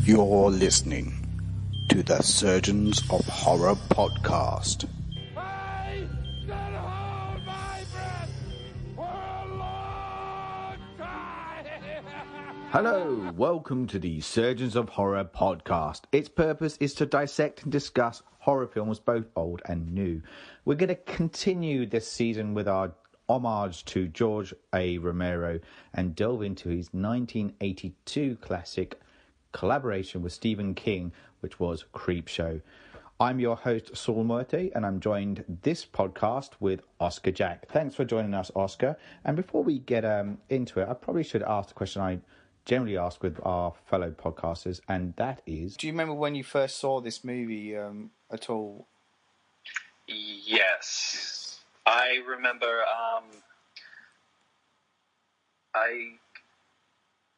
You're listening to the Surgeons of Horror podcast. I can hold my breath for a long time. Hello, welcome to the Surgeons of Horror podcast. Its purpose is to dissect and discuss horror films, both old and new. We're going to continue this season with our homage to George A. Romero and delve into his 1982 classic collaboration with Stephen King, which was Creepshow. I'm your host, Saul Muerte, and I'm joined this podcast with Oscar Jack. Thanks for joining us, Oscar. And before we get into it, I probably should ask the question I generally ask with our fellow podcasters, and that is, do you remember when you first saw this movie at all? Yes. I remember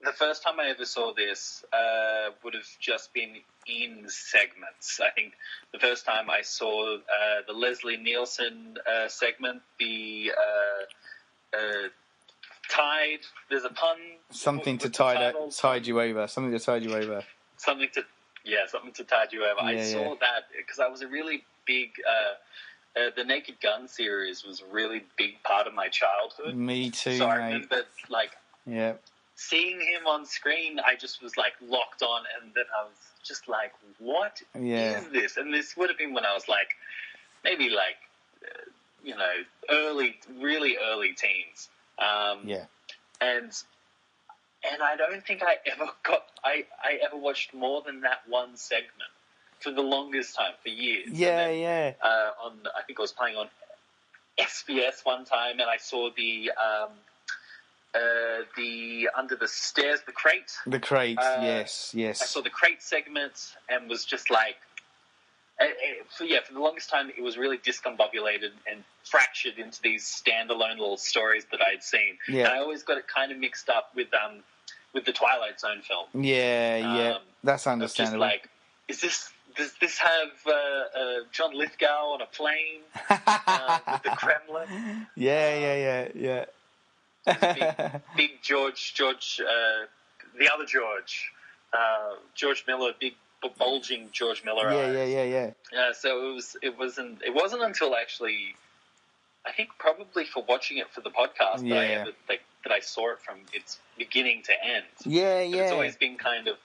the first time I ever saw this would have just been in segments. I think the first time I saw the Leslie Nielsen segment, the Tide, there's a pun. Something to tide you over. Something to tide you over. Something to tide you over. I saw that because I was a really big... the Naked Gun series was a really big part of my childhood. Me too, so mate. I remember, seeing him on screen, I just was, locked on, and then I was just like, what is this? And this would have been when I was, maybe, really early teens. And I don't think I ever watched more than that one segment for the longest time, for years. I think I was playing on SBS one time, and I saw the Under the Stairs, the Crate. The Crate, yes. I saw the Crate segment and was just like, for the longest time, it was really discombobulated and fractured into these standalone little stories that I had seen. Yeah. And I always got it kind of mixed up with the Twilight Zone film. That's understandable. Just does this have John Lithgow on a plane with the Kremlin? Yeah. Big George, the other George Miller, big bulging George Miller eyes. So it wasn't until actually, I think probably for watching it for the podcast that I saw it from its beginning to end. It's always been kind of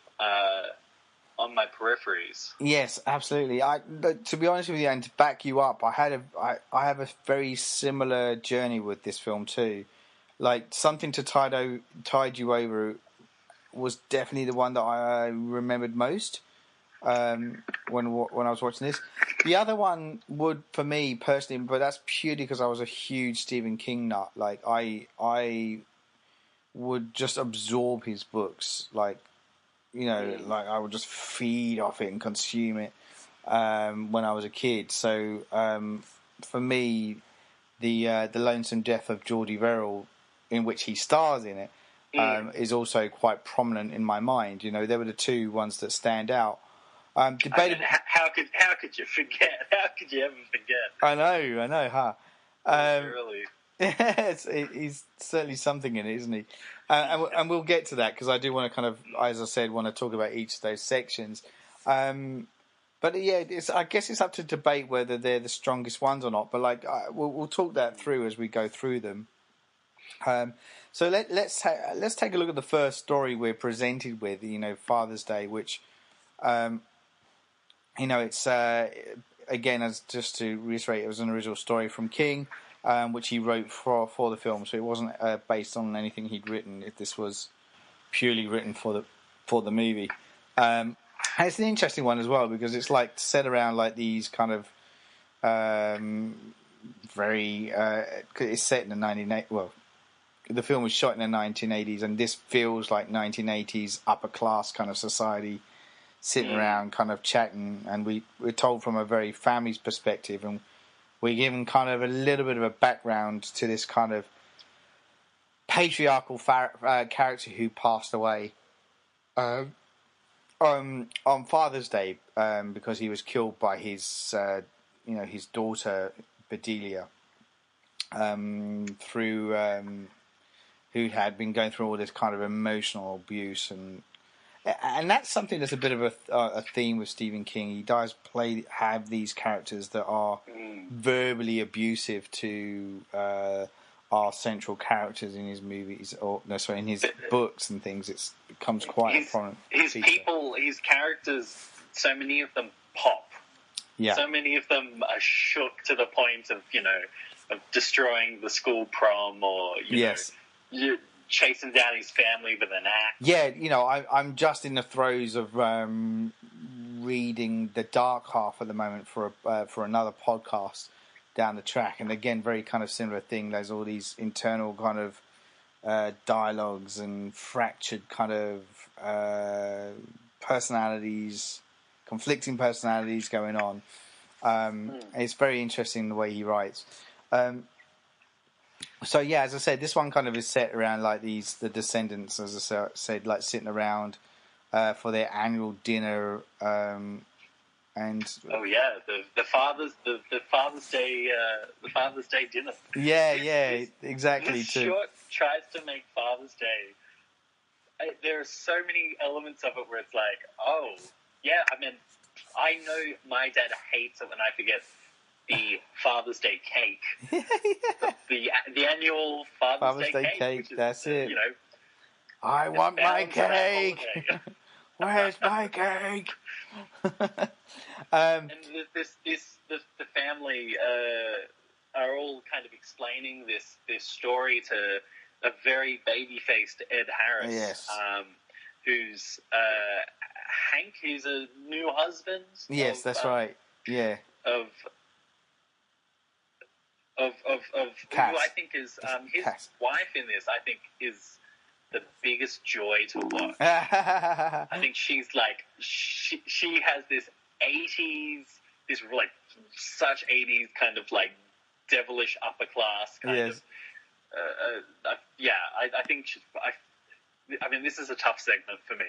on my peripheries. Yes, absolutely. To be honest with you, and to back you up, I have a very similar journey with this film too. Something to tide you over was definitely the one that I remembered most when I was watching this. The other one would, for me personally, but that's purely because I was a huge Stephen King nut. I would just absorb his books. I would just feed off it and consume it when I was a kid. So for me, the Lonesome Death of George Verrill, in which he stars in it, is also quite prominent in my mind. There were the two ones that stand out. How could you forget? How could you ever forget? I know, huh? Really. He's certainly something in it, isn't he? And we'll get to that because I do want to kind of, as I said, want to talk about each of those sections. But I guess it's up to debate whether they're the strongest ones or not. But we'll talk that through as we go through them. So let's take a look at the first story we're presented with. Father's Day, which it's again, as just to reiterate, it was an original story from King. Which he wrote for the film, so it wasn't based on anything he'd written. If this was purely written for the movie, and it's an interesting one as well because it's set around these kind of very. It's set in the 1980s. Well, the film was shot in the 1980s, and this feels like 1980s upper class kind of society, sitting around kind of chatting, and we're told from a very family's perspective, and we're given kind of a little bit of a background to this kind of patriarchal character who passed away on Father's Day because he was killed by his daughter Bedelia, who had been going through all this kind of emotional abuse, and And that's something that's a bit of a theme with Stephen King. He does have these characters that are verbally abusive to our central characters in his movies, in his books and things. It becomes quite a prominent feature. His characters, so many of them pop. Yeah. So many of them are shook to the point of destroying the school prom or chasing down his family with an axe. Yeah, I'm just in the throes of reading The Dark Half at the moment for another podcast down the track, and again, very kind of similar thing. There's all these internal kind of dialogues and fractured kind of personalities, conflicting personalities going on. It's very interesting the way he writes. So yeah, as I said, this one kind of is set around like the descendants, as I said, like sitting around for their annual dinner, and the Father's Day dinner. Yeah, exactly. This short tries to make Father's Day. There are so many elements of it where it's like, oh yeah, I mean, I know my dad hates it when I forget the Father's Day cake. The annual Father's Day cake. Which is, that's it. I want my cake. Where's my cake? And the family are all kind of explaining this story to a very baby-faced Ed Harris. Yes. Who's Hank, who's a new husband. Yes, that's right. Yeah. Of Cass. who I think is his wife in this. I think is the biggest joy to watch. I think she's like she has this 80s, this like such 80s kind of like devilish upper class kind of. I think I mean, this is a tough segment for me.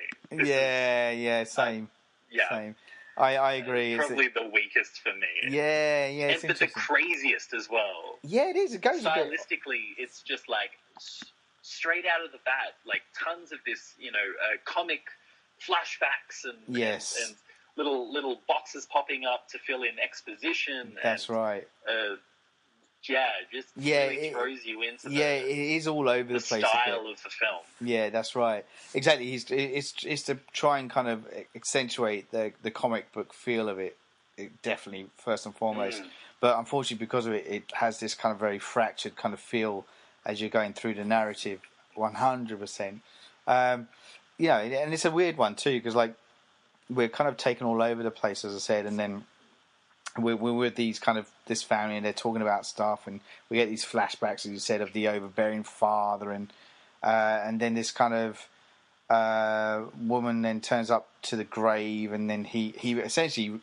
Same. Same. I agree. Probably the weakest for me. Yeah. But the craziest as well. Yeah, it is. It goes stylistically. It's just like straight out of the bat, like tons of this, comic flashbacks and little boxes popping up to fill in exposition. That's right. Really throws you into it is all over the place. Style of the film. Yeah, that's right. Exactly. It's to try and kind of accentuate the comic book feel of it. Definitely, first and foremost. But unfortunately, because of it, it has this kind of very fractured kind of feel as you're going through the narrative. 100%. And it's a weird one too, because like we're kind of taken all over the place, as I said, and then we're with these kind of this family, and they're talking about stuff, and we get these flashbacks, as you said, of the overbearing father, and then this kind of woman then turns up to the grave, and then he essentially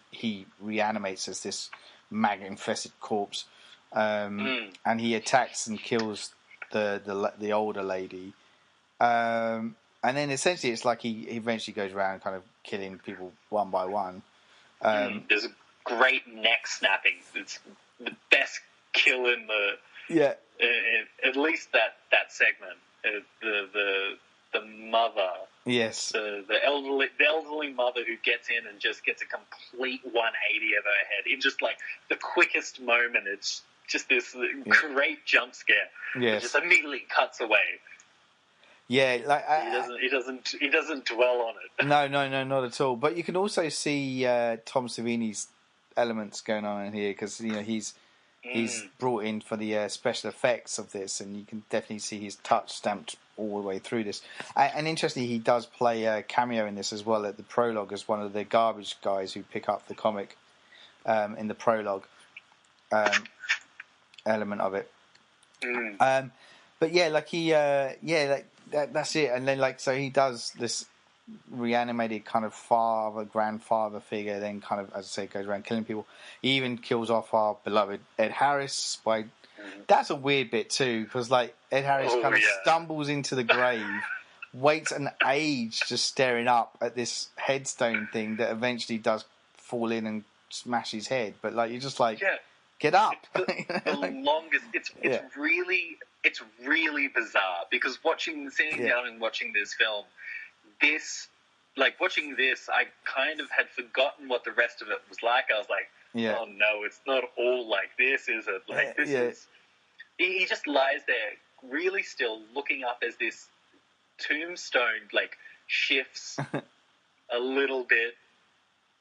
reanimates as this maggot-infested corpse, and he attacks and kills the older lady, and then essentially it's like he eventually goes around kind of killing people one by one. There's a great neck snapping. It's the best kill in the at least that segment. The mother, yes, the elderly mother who gets in and just gets a complete 180 of her head in just like the quickest moment. It's just this great jump scare. Yes, it just immediately cuts away. Yeah, like he doesn't dwell on it. No, not at all. But you can also see Tom Savini's elements going on in here, because he's brought in for the special effects of this, and you can definitely see his touch stamped all the way through this. And interestingly, he does play a cameo in this as well at the prologue as one of the garbage guys who pick up the comic in the prologue element of it. But yeah, like he that's it. And then so he does this reanimated kind of grandfather figure, then kind of, as I say, goes around killing people. He even kills off our beloved Ed Harris by... That's a weird bit too, because Ed Harris stumbles into the grave, waits an age just staring up at this headstone thing that eventually does fall in and smash his head. But you're just get up. The longest... It's really bizarre, because sitting down and watching this film, this like watching this, I kind of had forgotten what the rest of it was like. I was like, oh no, it's not all like this, is it? Like this is. He just lies there, really still, looking up as this tombstone like shifts a little bit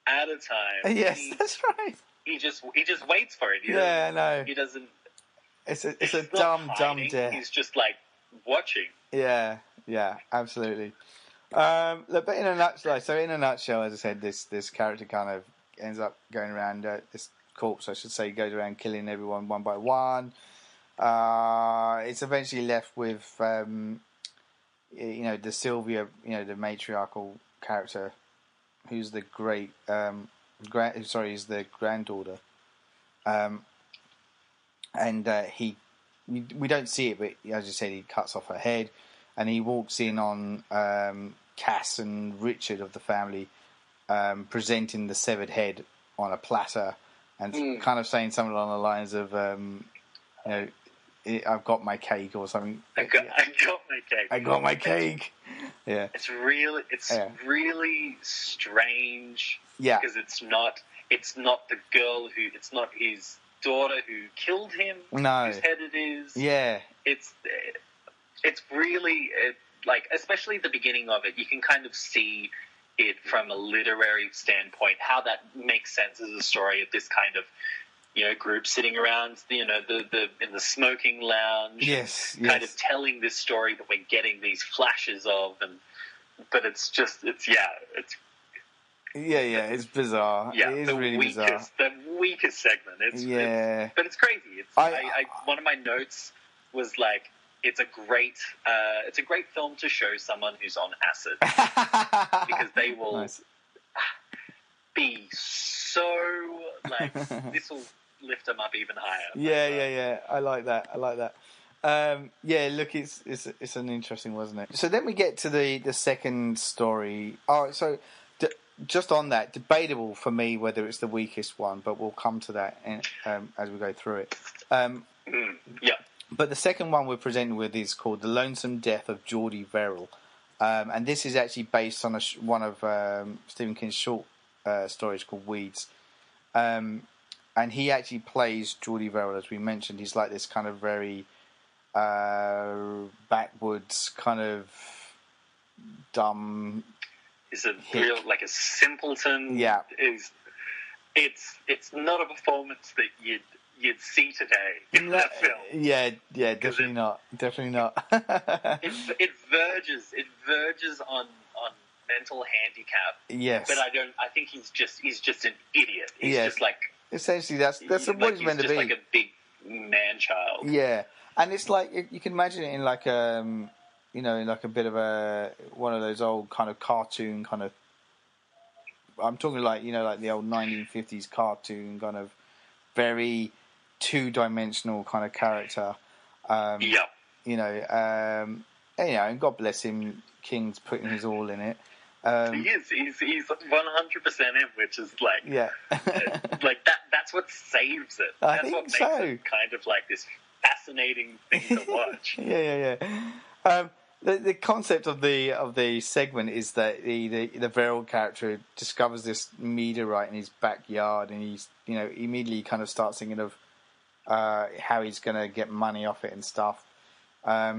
at a time. Yes, that's right. He just waits for it. I know. He doesn't. It's a dumb death. He's just like watching. Yeah, absolutely. But in a nutshell, as I said, this character kind of ends up going around this corpse, I should say, goes around killing everyone one by one. It's eventually left with the Sylvia, the matriarchal character, who's the great is the granddaughter, and we don't see it, but as I said, he cuts off her head, and he walks in on Cass and Richard of the family, presenting the severed head on a platter, and kind of saying something along the lines of, I've got my cake or something. I got my cake. I got my cake. Yeah. It's really strange. Yeah. Because it's not his daughter who killed him. No. Whose head it is. Yeah. It's really like, especially the beginning of it, you can kind of see it from a literary standpoint, how that makes sense as a story of this kind of, group sitting around, the in the smoking lounge, kind of telling this story that we're getting these flashes of, but it's bizarre. Yeah, it is really bizarre. The weakest segment. But it's crazy. One of my notes was like, it's a great film to show someone who's on acid, because they will be so like, this will lift them up even higher. Yeah. I like that. Look, it's an interesting, wasn't it? So then we get to the second story. Oh, so just on that, debatable for me whether it's the weakest one, but we'll come to that as we go through it. But the second one we're presented with is called The Lonesome Death of Geordie Verrill. And this is actually based on one of Stephen King's short stories called Weeds. And he actually plays Geordie Verrill, as we mentioned. He's like this kind of very backwoods, kind of dumb. He's a real, like a simpleton. Yeah. It's not a performance that you'd see today in that film. Yeah, definitely not. It verges on mental handicap. Yes. But I think he's just an idiot. He's just like, essentially that's what he's meant to be. He's just like a big man child. Yeah. And it's like, you can imagine it in like in like a bit of one of those old kind of cartoon kind of, I'm talking like, like the old 1950s cartoon kind of very two-dimensional kind of character. And God bless him, King's putting his all in it. He is. He's 100% him, which is like, like that. That's what saves it. That's what makes it kind of like this fascinating thing to watch. The concept of the segment is that the Verrill character discovers this meteorite in his backyard, and he's immediately kind of starts thinking of how he's going to get money off it and stuff. But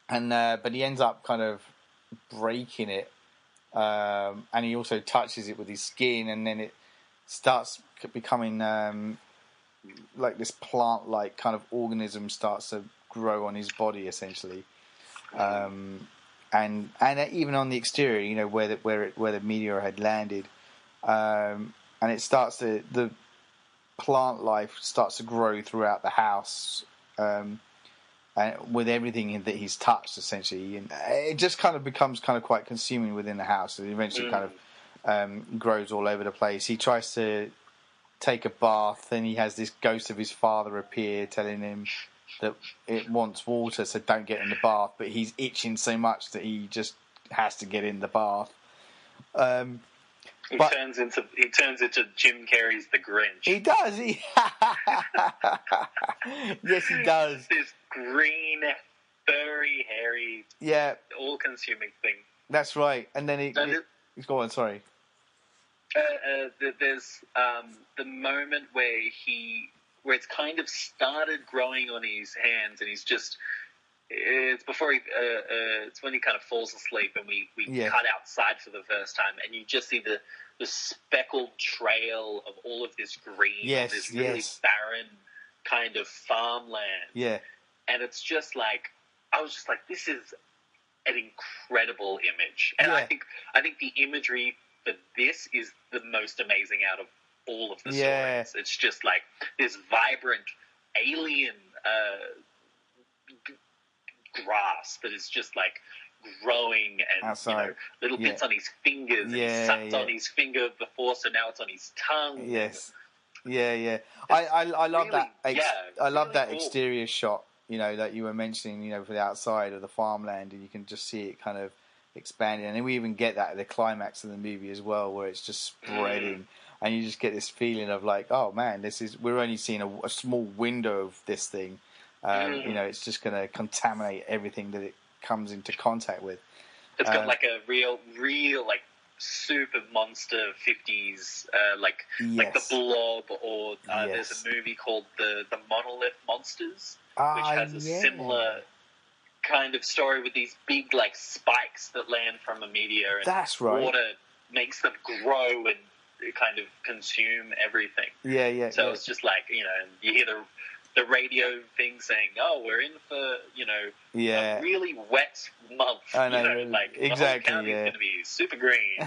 he ends up kind of breaking it, and he also touches it with his skin, and then it starts becoming like this plant-like kind of organism starts to grow on his body, essentially, and even on the exterior, where the meteor had landed, and it starts the plant life starts to grow throughout the house, with everything that he's touched, essentially, and it just kind of becomes kind of quite consuming within the house. It eventually kind of grows all over the place. He tries to take a bath, and he has this ghost of his father appear, telling him that it wants water, so don't get in the bath. But he's itching so much that he just has to get in the bath. He turns into Jim Carrey's The Grinch. He does. Yes, he does. This green, furry, hairy, all-consuming thing. That's right. And then he's go on. Sorry. There's the moment where it's kind of started growing on his hands, and he's just. It's before it's when he kind of falls asleep, and we cut outside for the first time, and you just see the speckled trail of all of this green, this really barren kind of farmland. Yeah. And it's just like, I was just like, this is an incredible image. And I think the imagery for this is the most amazing out of all of the stories. It's just like this vibrant alien grass that is just like growing and little bits on his fingers, and he sucked on his finger before, so now it's on his tongue. I love that I love really that cool exterior shot, that you were mentioning, for the outside of the farmland, and you can just see it kind of expanding, and then we even get that at the climax of the movie as well, where it's just spreading, and you just get this feeling of like, oh man, we're only seeing a small window of this thing. It's just going to contaminate everything that it comes into contact with. It's got like a real like super monster 50s, like the Blob, or there's a movie called the Monolith Monsters, which has a similar kind of story with these big like spikes that land from a meteor, and that's right. Water makes them grow and kind of consume everything. So it's just like, you hear the radio thing saying, "Oh, we're in for a really wet month." I know, like exactly. The whole county's going to be super green.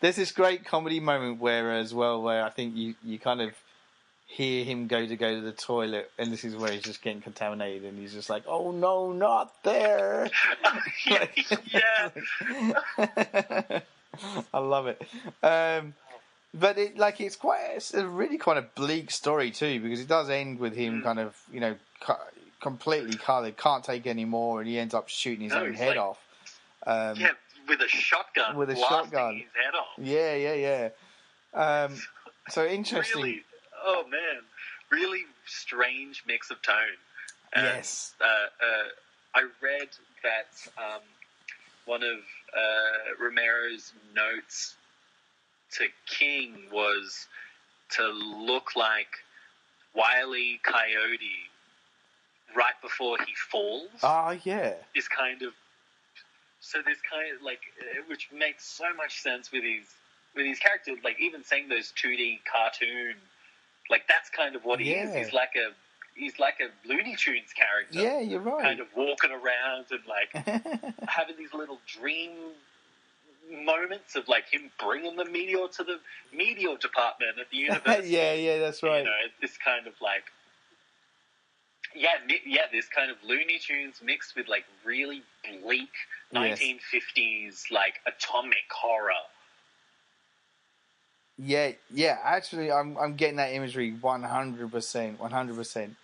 There's this great comedy moment where I think you kind of hear him go to the toilet, and this is where he's just getting contaminated, and he's just like, "Oh no, not there!" I love it. But it's a really kind of bleak story too, because it does end with him kind of, completely coloured, can't take any more, and he ends up shooting his own head off. With a shotgun. His head off. So interesting. Really, oh man, really strange mix of tone. Yes. I read that one of Romero's notes to King was to look like Wile E. Coyote right before he falls. This kind of like, which makes so much sense with his character. Like, even saying those 2D cartoon, like, that's kind of what he is. He's like a Looney Tunes character. Yeah, you're right. Kind of walking around and like having these little dream moments of like him bringing the meteor to the meteor department at the university. That's right. This kind of like this kind of Looney Tunes mixed with like really bleak 1950s like atomic horror. Actually, I'm getting that imagery 100%.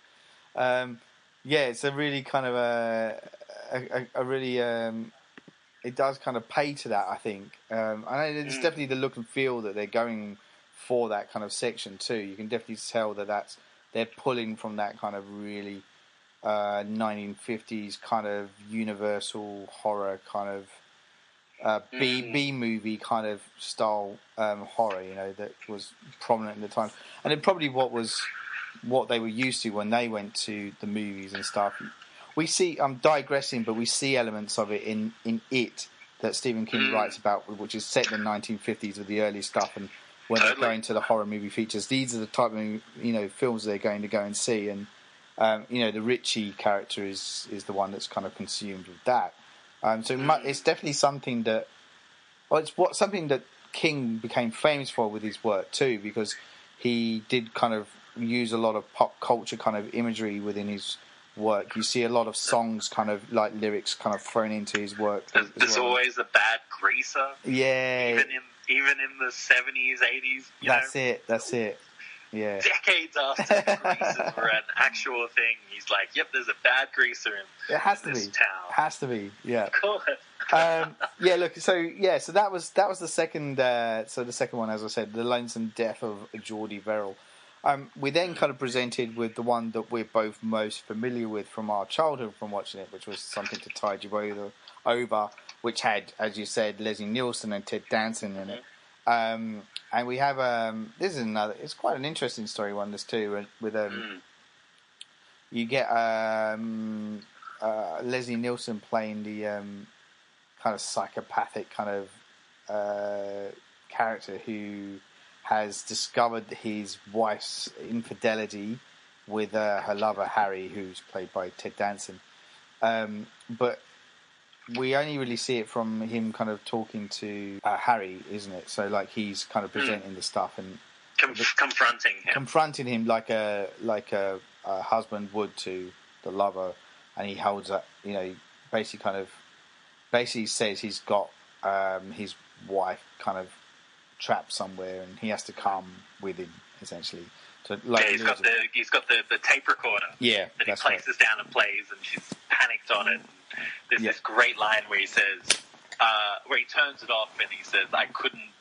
It's a really kind of a really it does kind of pay to that, I think. I know it's definitely the look and feel that they're going for, that kind of section too. You can definitely tell that they're pulling from that kind of really 1950s kind of universal horror kind of B movie kind of style horror, that was prominent at the time, and it probably what they were used to when they went to the movies and stuff. We see, I'm digressing, but we see elements of it in It that Stephen King writes about, which is set in the 1950s with the early stuff, and when they're going to the horror movie features, these are the type of films they're going to go and see, and the Richie character is the one that's kind of consumed with that. It's definitely something that, something that King became famous for with his work too, because he did kind of use a lot of pop culture kind of imagery within his work. You see a lot of songs kind of like lyrics kind of thrown into his work. There's always a bad greaser. Yeah. Even in the 70s, 80s. That's it. Yeah. Decades after greasers were an actual thing, he's like, "Yep, there's a bad greaser in this town." Has to be. Yeah. Of course. So that was the second. The second one, as I said, The Lonesome Death of Geordie Verrill. We then kind of presented with the one that we're both most familiar with from our childhood from watching it, which was Something to Tide You Over, which had, as you said, Leslie Nielsen and Ted Danson in it. And we have this is another. It's quite an interesting story one. This too with you get Leslie Nielsen playing the kind of psychopathic kind of character who has discovered his wife's infidelity with her lover Harry, who's played by Ted Danson. But we only really see it from him kind of talking to Harry, isn't it? So like he's kind of presenting the stuff and confronting him like a husband would to the lover, and he holds up, you know, basically says he's got his wife kind of trapped somewhere, and he has to come with him essentially. So, like, he's got the tape recorder. Yeah, that he places down and plays, and she's panicked on it. There's this great line where he says, where he turns it off, and he says, "I couldn't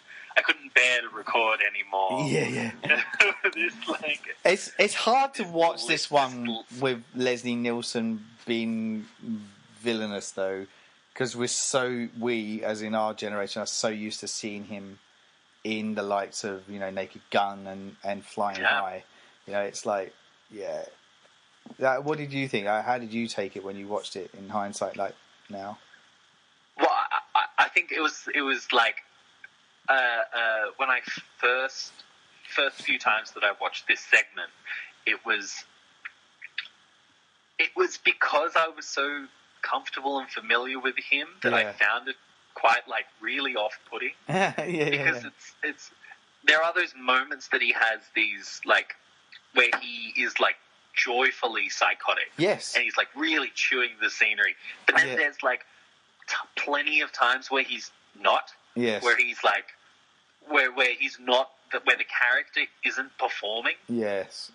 bear to record anymore." Yeah. It's hard to watch this one with Leslie Nielsen being villainous though, because we as in our generation are so used to seeing him in the lights of, you know, Naked Gun and Flying High. You know, it's like, what did you think? How did you take it when you watched it in hindsight, like now? Well, I think it was like when I first few times that I watched this segment, it was because I was so comfortable and familiar with him that I found it quite like really off-putting. Because it's there are those moments that he has these like where he is like joyfully psychotic. Yes. And he's like really chewing the scenery. But then there's like plenty of times where he's not. Yes. Where he's like where he's not, where the character isn't performing. Yes.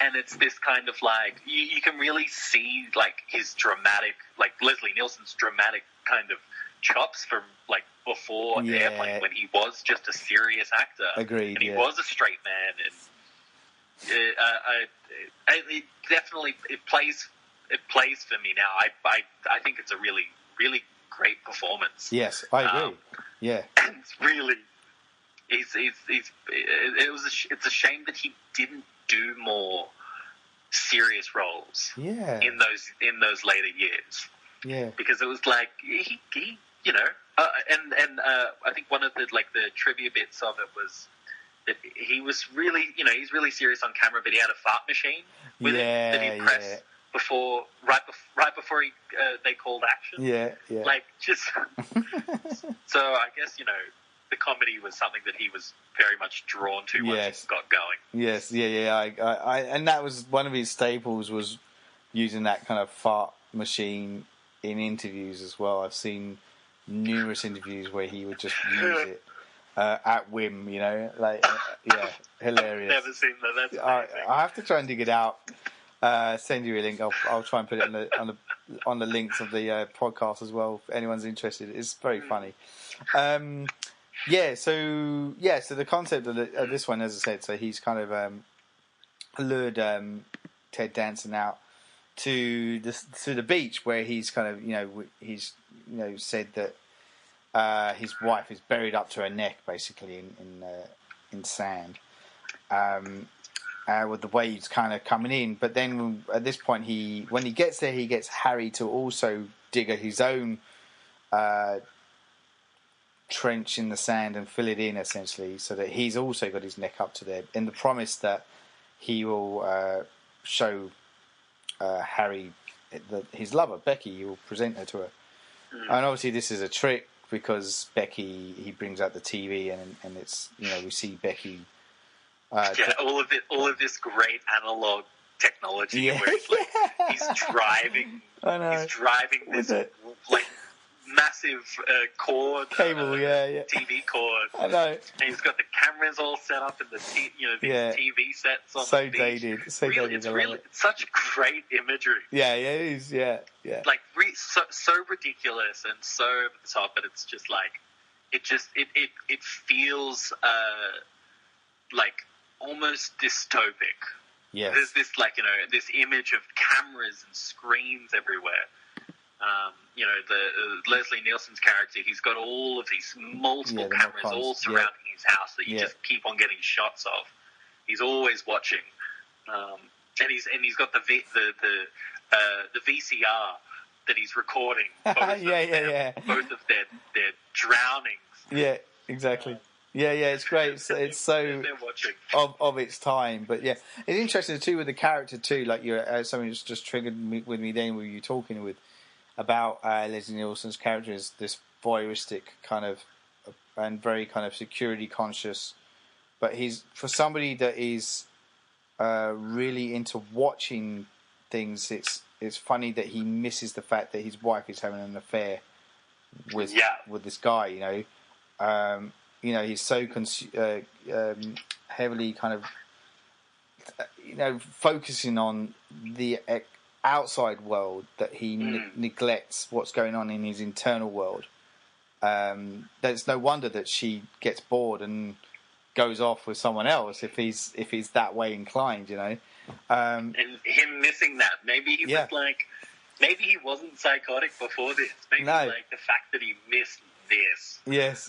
And it's this kind of like you can really see like his dramatic, like Leslie Nielsen's dramatic kind of chops from like before Airplane, when he was just a serious actor. Agreed. And he was a straight man, and it definitely it plays for me now. I think it's a really, really great performance. Yes, I agree. And it's really it's a shame that he didn't do more serious roles. In those later years. Yeah. Because it was like he you know, and I think one of the like the trivia bits of it was that he was really, you know, he's really serious on camera, but he had a fart machine with him that he pressed right before they called action. Like just so I guess, you know, the comedy was something that he was very much drawn to once he got going. I and that was one of his staples, was using that kind of fart machine in interviews as well. I've seen numerous interviews where he would just use it at whim, you know, like hilarious. I've never seen that. That's amazing. I have to try and dig it out. Send you a link. I'll try and put it on the links of the podcast as well if anyone's interested. It's very funny. So the concept of this one, as I said, so he's kind of lured Ted Danson out to the beach, where he's kind of, you know, he's, you know, said that his wife is buried up to her neck basically in sand, with the waves kind of coming in. But then at this point, when he gets there, he gets Harry to also dig his own trench in the sand and fill it in, essentially, so that he's also got his neck up to there, in the promise that he will show Harry his lover Becky. He will present her to her, and obviously this is a trick, because Becky, he brings out the TV and it's, you know, we see Becky. All of this great analog technology where it's like he's driving this like massive cord cable, TV cord. I know. And he's got the cameras all set up and these TV sets on so the beach. dated. It's such great imagery. Yeah, it is. Yeah. Like so ridiculous and so over the top, but it's just like it feels like almost dystopic. Yes. There's this, like, you know, this image of cameras and screens everywhere. The Leslie Nielsen's character, he's got all of these multiple cameras all surrounding his house that you just keep on getting shots of. He's always watching, and he's got the VCR that he's recording both of their drownings. Yeah, exactly. It's great. It's so of its time, but yeah, it's interesting too with the character too. Like something that's just triggered with me then, when you were talking about Leslie Nielsen's character is this voyeuristic kind of and very kind of security conscious, but he's for somebody that is really into watching things. It's funny that he misses the fact that his wife is having an affair with this guy. He's so heavily kind of focusing on the outside world that he neglects what's going on in his internal world. There's no wonder that she gets bored and goes off with someone else if he's that way inclined, And him missing that, maybe he was like, maybe he wasn't psychotic before this. Maybe like the fact that he missed this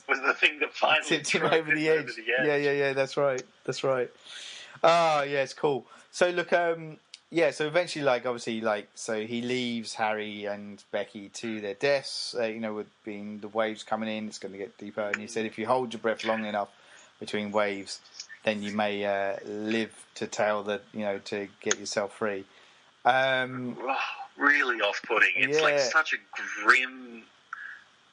was the thing that finally tipped him over the edge. Yeah, that's right. Oh, yeah, it's cool. So look, so eventually, so he leaves Harry and Becky to their deaths. With being the waves coming in, it's going to get deeper. And he said, if you hold your breath long enough between waves, then you may live to tell to get yourself free. Really off-putting. It's like such a grim.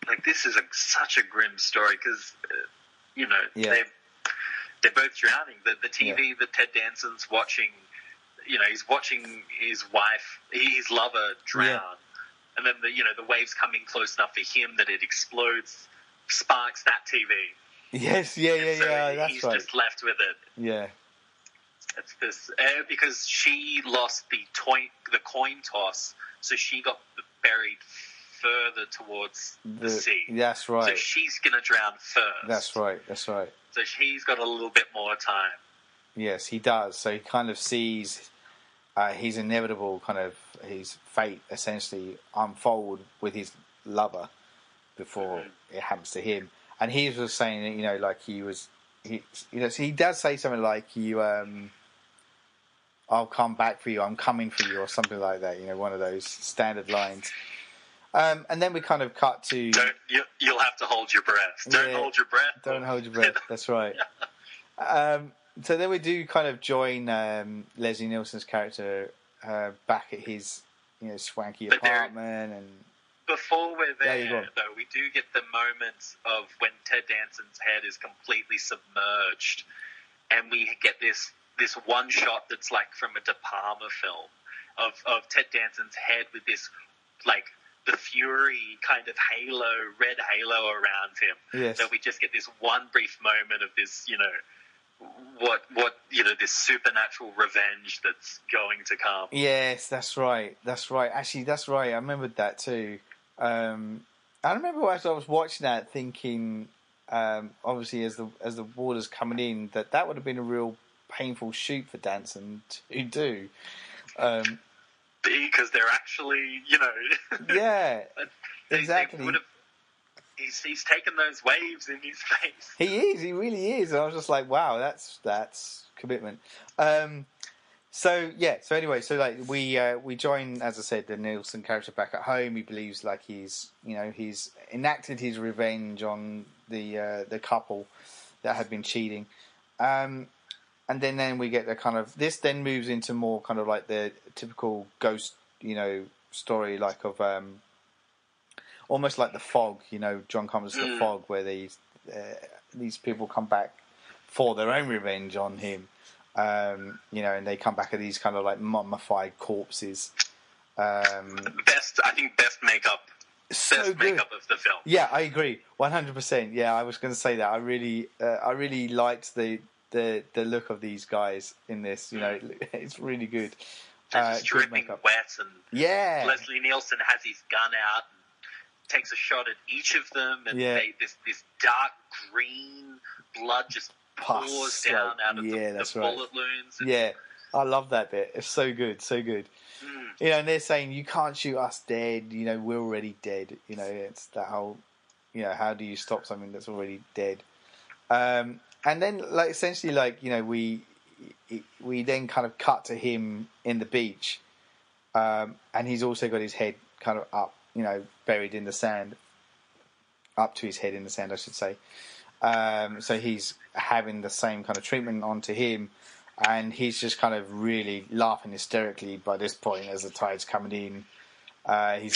Like this is such a grim story because they're both drowning. The TV that Ted Danson's watching, he's watching his wife, his lover drown, and then the waves coming close enough for him that it explodes, sparks that TV. Yes, so that's he's right. just left with it. Yeah. It's this because she lost the coin toss, so she got buried further towards the sea. That's right. So she's gonna drown first. That's right. So she's got a little bit more time. Yes, he does. So he kind of sees his inevitable his fate essentially unfold with his lover before it happens to him. And he was saying that he does say something like I'll come back for you, I'm coming for you, or something like that. One of those standard lines. And then we kind of cut to... You'll have to hold your breath. Don't hold your breath. Don't hold your breath. That's right. So then we do kind of join Leslie Nielsen's character back at his swanky apartment. And before we're there, though, we do get the moment of when Ted Danson's head is completely submerged, and we get this one shot that's like from a De Palma film of Ted Danson's head with this the Fury kind of red halo around him. Yes. So we just get this one brief moment of this, this supernatural revenge that's going to come. Yes, that's right. Actually, that's right. I remembered that too. I remember as I was watching that thinking, obviously as the water's coming in, that would have been a real painful shoot for Danson to do. Because they're actually, yeah, exactly. He's taken those waves in his face. He really is. And I was just like, wow, that's commitment. So anyway, we join, as I said, the Nielsen character back at home. He believes he's enacted his revenge on the couple that had been cheating. And then we get the kind of... This then moves into more kind of like the typical ghost, story of... almost like The Fog, John Carpenter's The Fog, where these people come back for their own revenge on him. And they come back at these kind of like mummified corpses. Best makeup. Makeup of the film. Yeah, I agree. 100%. Yeah, I was going to say that. I really liked the look of these guys in this. It's really good. Just dripping wet, and yeah, Leslie Nielsen has his gun out and takes a shot at each of them, and this dark green blood just pours down out of the bullet wounds. Yeah, I love that bit. It's so good, so good. You know, and they're saying, you can't shoot us dead, you know, we're already dead. You know, it's that whole, you know, how do you stop something that's already dead? And then, like, essentially, like, you know, we then kind of cut to him in the beach, and he's also got his head kind of up, you know, buried in the sand, up to his head in the sand, I should say. So he's having the same kind of treatment onto him, and he's just kind of really laughing hysterically by this point as the tide's coming in. His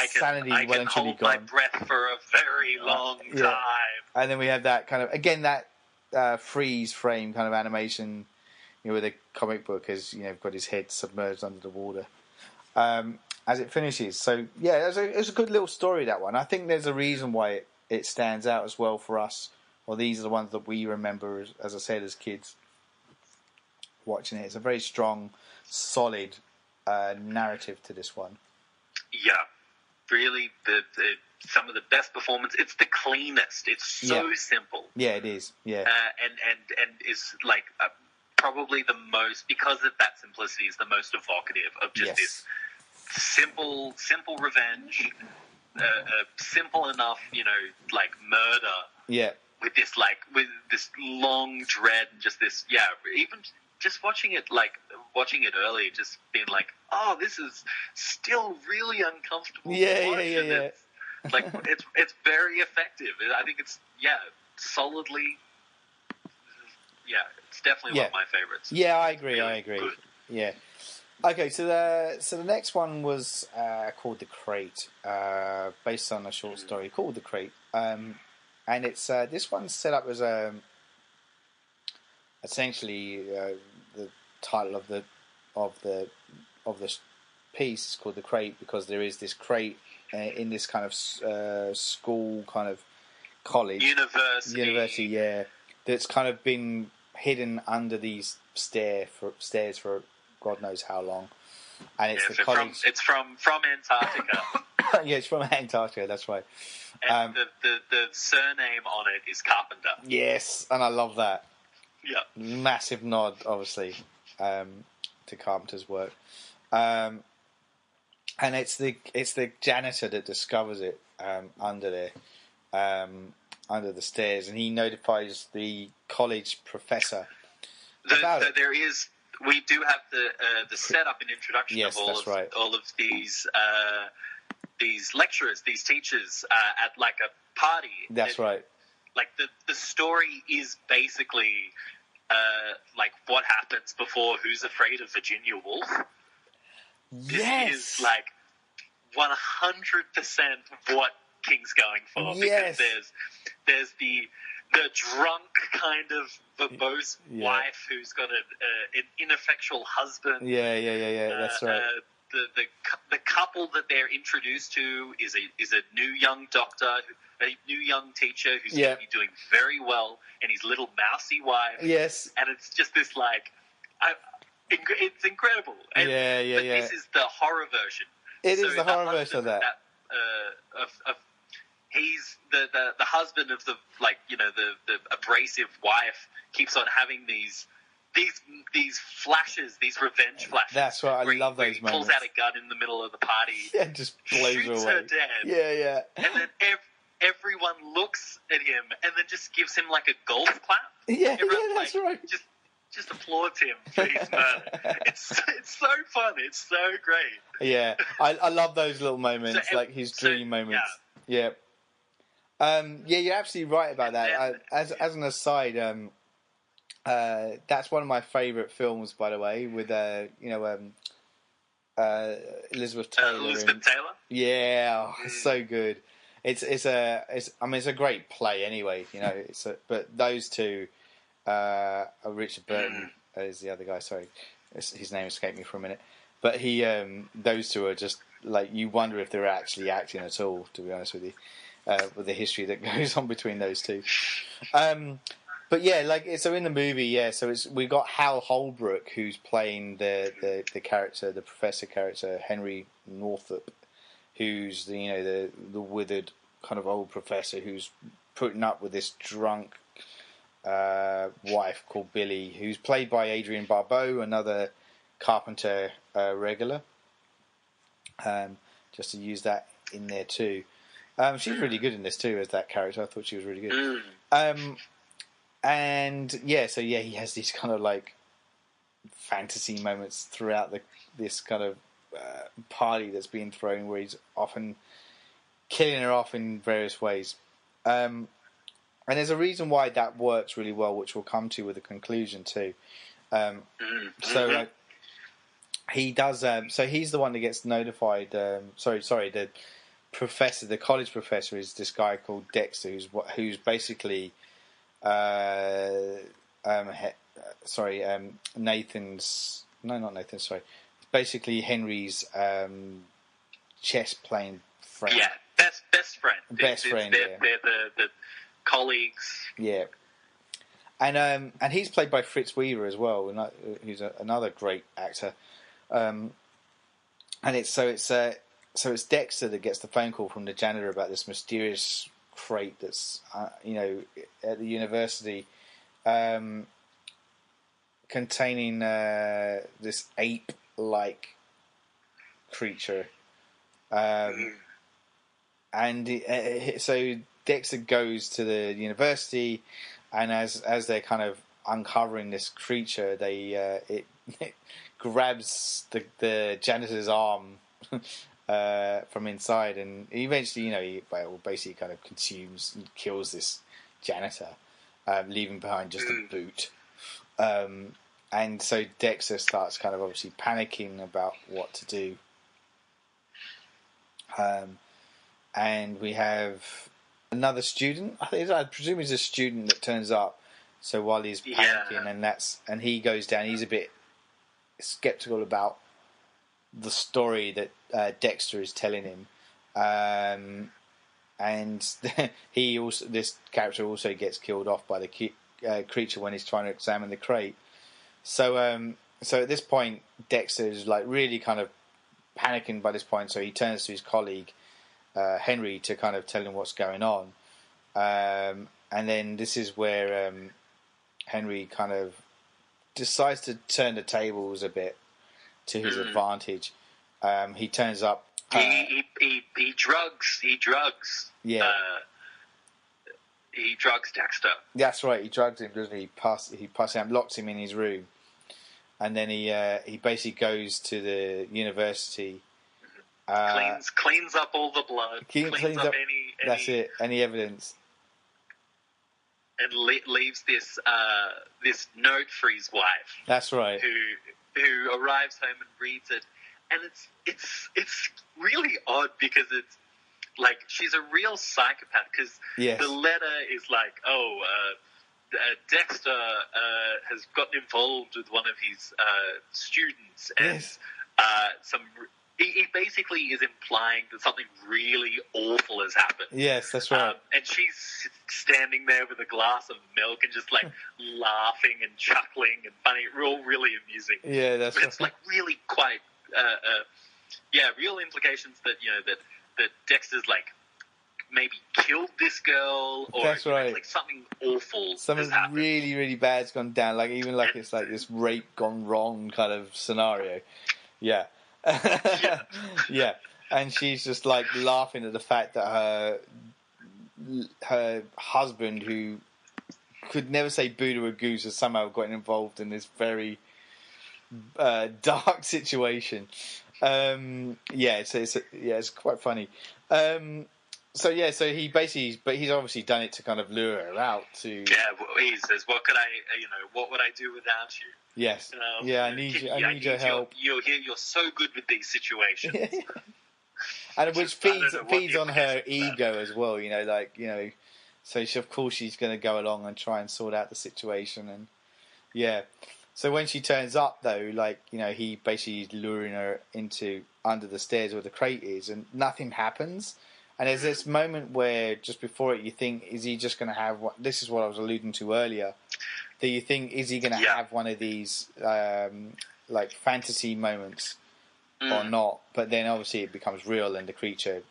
sanity is well and truly gone. I can hold my breath for a very long time. And then we have that kind of, again, that freeze frame kind of animation, you know, with a comic book, as, you know, got his head submerged under the water as it finishes. So, yeah, it was a good little story, that one. I think there's a reason why it stands out as well for us. Well, these are the ones that we remember, as I said, as kids watching it. It's a very strong, solid narrative to this one. Yeah, really, some of the best performance. It's the cleanest. It's so simple. Yeah, it is. Yeah, and is like probably the most, because of that simplicity, is the most evocative of just this simple revenge, simple enough, you know, like murder. Yeah. With this long dread and just this, even just watching it early, just being like, oh, this is still really uncomfortable. Yeah. It's like it's very effective. I think it's solidly. Yeah, it's definitely one of my favorites. Yeah, I agree. Really I agree. Good. Yeah. Okay, so the next one was called The Crate, based on a short story called The Crate. And it's this one's set up as essentially the title of the piece is called The Crate, because there is this crate in this kind of school, kind of college, university, that's kind of been hidden under these stairs for God knows how long. And it's the college. It's from Antarctica. Yeah, it's from Antarctica. That's right. And the surname on it is Carpenter. Yes, and I love that. Yeah. Massive nod, obviously, to Carpenter's work. And it's the janitor that discovers it under the stairs, and he notifies the college professor about it. We do have the setup and introduction of all of these lecturers, these teachers at like a party. That's right. Like the story is basically like what happens before Who's Afraid of Virginia Woolf. Yes. This is like 100% what King's going for. Yes. Because there's the drunk kind of verbose wife who's got an ineffectual husband. Yeah. That's right. The couple that they're introduced to is a new young doctor, a new young teacher who's going to be doing very well, and his little mousy wife. Yes. And it's just this like, it's incredible. And, but this is the horror version. It is the horror version of that. He's the husband of the abrasive wife keeps on having these flashes, these revenge flashes. That's right. I love those moments. He pulls out a gun in the middle of the party. Yeah, just blows her away. Shoots her dead. Yeah. And then everyone looks at him and then just gives him like a golf clap. Yeah, that's right. Just applauds him for his murder. It's so fun. It's so great. Yeah, I love those little moments, like his dream moments. Yeah. You're absolutely right about that. As an aside, that's one of my favourite films, by the way, with Elizabeth Taylor. Elizabeth Taylor. Yeah, it's so good. It's a great play anyway. You know, but those two, Richard Burton is the other guy. Sorry, his name escaped me for a minute. But those two are just like, you wonder if they're actually acting at all. To be honest with you. With the history that goes on between those two. But yeah, so in the movie, so we've got Hal Holbrook, who's playing the character, the professor character, Henry Northup, who's the withered kind of old professor who's putting up with this drunk wife called Billy, who's played by Adrienne Barbeau, another Carpenter regular. Just to use that in there too. She's really good in this too as that character. I thought she was really good. And yeah, so yeah, he has these kind of like fantasy moments throughout this kind of party that's being thrown, where he's often killing her off in various ways. And there's a reason why that works really well, which we'll come to with the conclusion too. So he does. So he's the one that gets notified. Sorry. The professor, the college professor, is this guy called Dexter, who's basically, Nathan's. No, not Nathan. Sorry, it's basically Henry's chess playing friend. Yeah, best friend. Best friend. They're the colleagues. Yeah. And he's played by Fritz Weaver as well, who's another great actor. And it's Dexter that gets the phone call from the janitor about this mysterious crate that's at the university, containing this ape-like creature. So Dexter goes to the university. And as they're kind of uncovering this creature, it grabs the janitor's arm from inside, and eventually, he basically kind of consumes and kills this janitor, leaving behind just a boot. And so Dexter starts kind of obviously panicking about what to do. And we have another student. I presume he's a student that turns up. So while he's panicking, and he goes down, he's a bit skeptical about the story that Dexter is telling him, and this character also gets killed off by the creature when he's trying to examine the crate. So at this point, Dexter is like really kind of panicking by this point. So he turns to his colleague, Henry, to kind of tell him what's going on. And then this is where Henry kind of decides to turn the tables a bit to his advantage. He turns up. He drugs. Yeah. He drugs Dexter. That's right. He drugs him, doesn't he? He passes him, locks him in his room, and then he basically goes to the university. Cleans up all the blood. Cleans up any. That's it. Any evidence. And leaves this note for his wife. That's right. Who arrives home and reads it, and it's really odd because it's like she's a real psychopath, because the letter is like, Dexter has gotten involved with one of his students, and he basically is implying that something really awful has happened. Yes, that's right. And she's standing there with a glass of milk and just like laughing and chuckling and funny, really amusing. Yeah, that's right. It's like really quite, real implications that that Dexter's like maybe killed this girl, or that's right. Like something awful. Something really, really bad's gone down. Like even like it's like this rape gone wrong kind of scenario. Yeah. Yeah, and she's just like laughing at the fact that her husband, who could never say boo to a goose, has somehow gotten involved in this very dark situation. It's quite funny. So he basically, but he's obviously done it to kind of lure her out to. Yeah, he says, "What would I do without you?" Yes. I need your help. You're here. You're so good with these situations. And which feeds on her ego as well. So of course she's going to go along and try and sort out the situation. And so when she turns up though, he basically is luring her into under the stairs where the crate is, and nothing happens. And there's this moment where just before it, you think, is he just going to have what? This is what I was alluding to earlier. Do you think, is he going to have one of these fantasy moments or not? But then obviously it becomes real, and the creature